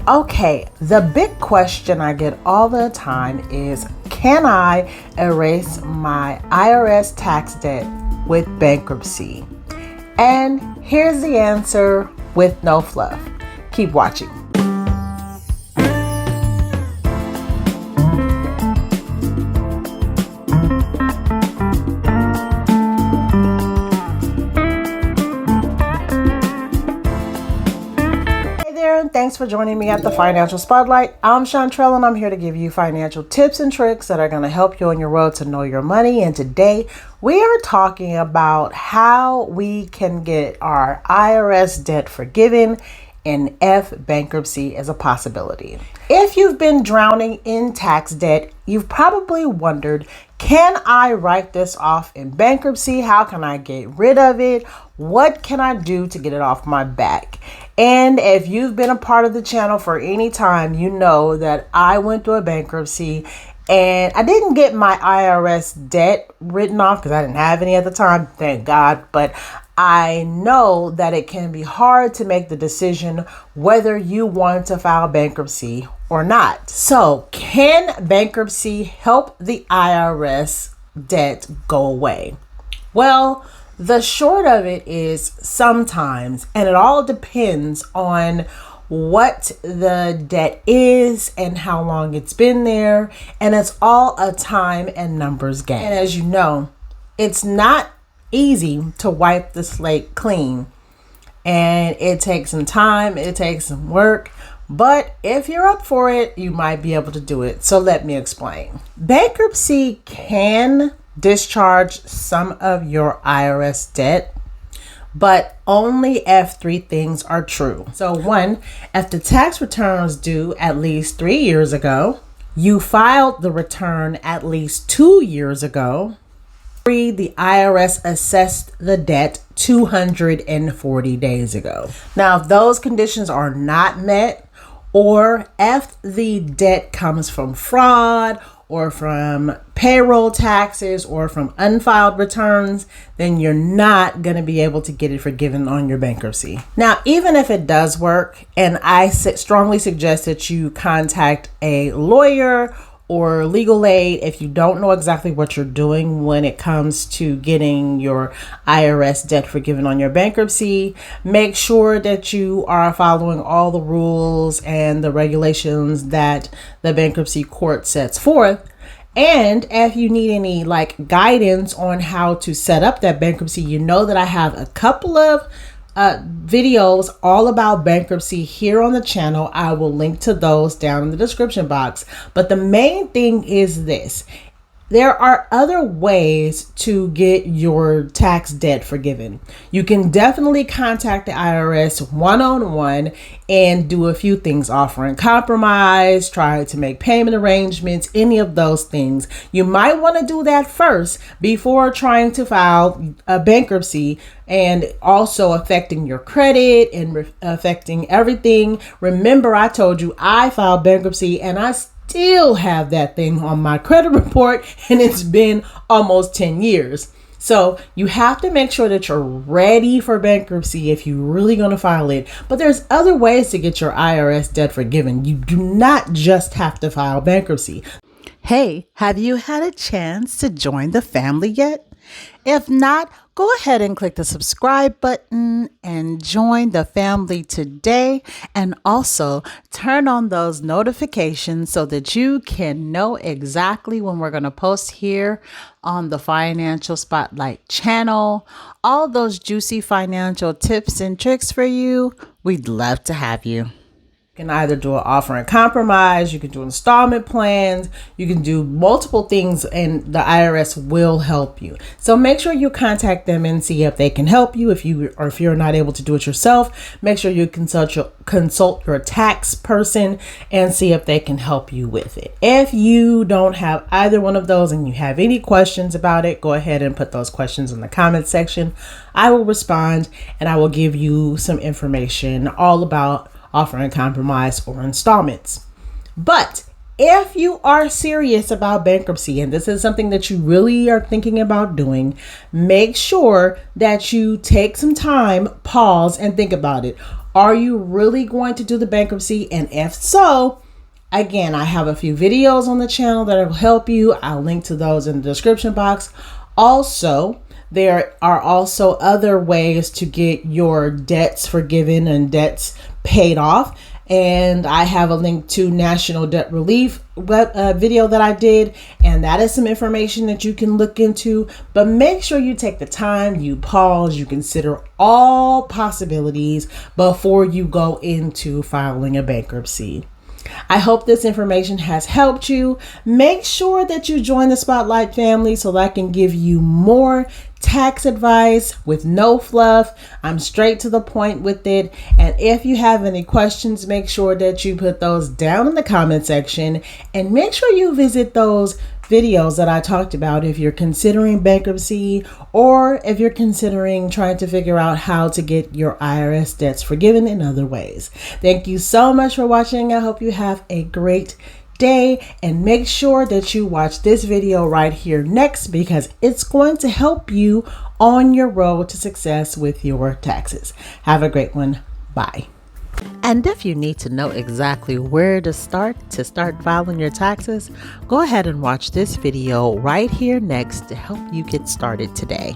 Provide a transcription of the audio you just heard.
Okay, the big question I get all the time is, can I erase my IRS tax debt with bankruptcy? And here's the answer with no fluff. Keep watching. Thanks for joining me at the Financial Spotlight. I'm Chantrell, and I'm here to give you financial tips and tricks that are going to help you on your road to know your money. And today we are talking about how we can get our IRS debt forgiven and if bankruptcy is a possibility. If you've been drowning in tax debt, you've probably wondered, can I write this off in bankruptcy? How can I get rid of it? What can I do to get it off my back? And if you've been a part of the channel for any time, you know that I went through a bankruptcy and I didn't get my IRS debt written off because I didn't have any at the time, thank God. But I know that it can be hard to make the decision whether you want to file bankruptcy or not. So, can bankruptcy help the IRS debt go away? Well, the short of it is sometimes, and it all depends on what the debt is and how long it's been there, and it's all a time and numbers game. And as you know, it's not easy to wipe the slate clean, and it takes some time, it takes some work, but if you're up for it, you might be able to do it. So let me explain. Bankruptcy can discharge some of your IRS debt, but only if three things are true. So one, if the tax return was due at least 3 years ago, you filed the return at least 2 years ago, 3, the IRS assessed the debt 240 days ago. Now, if those conditions are not met, or if the debt comes from fraud or from payroll taxes or from unfiled returns, then you're not going to be able to get it forgiven on your bankruptcy. Now, even if it does work, and I strongly suggest that you contact a lawyer or legal aid if you don't know exactly what you're doing when it comes to getting your IRS debt forgiven on your bankruptcy. Make sure that you are following all the rules and the regulations that the bankruptcy court sets forth. And if you need any guidance on how to set up that bankruptcy, you know that I have a couple of videos all about bankruptcy here on the channel. I will link to those down in the description box. But the main thing is this: there are other ways to get your tax debt forgiven. You can definitely contact the IRS one-on-one and do a few things, offering compromise, try to make payment arrangements, any of those things. You might want to do that first before trying to file a bankruptcy, and also affecting your credit and affecting everything. Remember, I told you I filed bankruptcy and I still have that thing on my credit report, and it's been almost 10 years. So you have to make sure that you're ready for bankruptcy if you're really going to file it. But there's other ways to get your IRS debt forgiven. You do not just have to file bankruptcy. Hey, have you had a chance to join the family yet? If not, go ahead and click the subscribe button and join the family today. And also turn on those notifications so that you can know exactly when we're going to post here on the Financial Spotlight channel. All those juicy financial tips and tricks for you. We'd love to have you. You can either do an offer and compromise, you can do installment plans, you can do multiple things, and the IRS will help you. So make sure you contact them and see if they can help you. If you're not able to do it yourself, make sure you consult your tax person and see if they can help you with it. If you don't have either one of those and you have any questions about it, go ahead and put those questions in the comment section. I will respond and I will give you some information all about offering compromise or installments. But if you are serious about bankruptcy and this is something that you really are thinking about doing, make sure that you take some time, pause, and think about it. Are you really going to do the bankruptcy? And if so, again, I have a few videos on the channel that will help you. I'll link to those in the description box. Also, there are also other ways to get your debts forgiven and debts paid off. And I have a link to National Debt Relief video that I did. And that is some information that you can look into. But make sure you take the time, you pause, you consider all possibilities before you go into filing a bankruptcy. I hope this information has helped you. Make sure that you join the Spotlight family so that I can give you more tax advice with no fluff. I'm straight to the point with it. And if you have any questions, make sure that you put those down in the comment section, and make sure you visit those videos that I talked about if you're considering bankruptcy or if you're considering trying to figure out how to get your IRS debts forgiven in other ways. Thank you so much for watching. I hope you have a great day, and make sure that you watch this video right here next, because it's going to help you on your road to success with your taxes. Have a great one. Bye. And if you need to know exactly where to start filing your taxes, go ahead and watch this video right here next to help you get started today.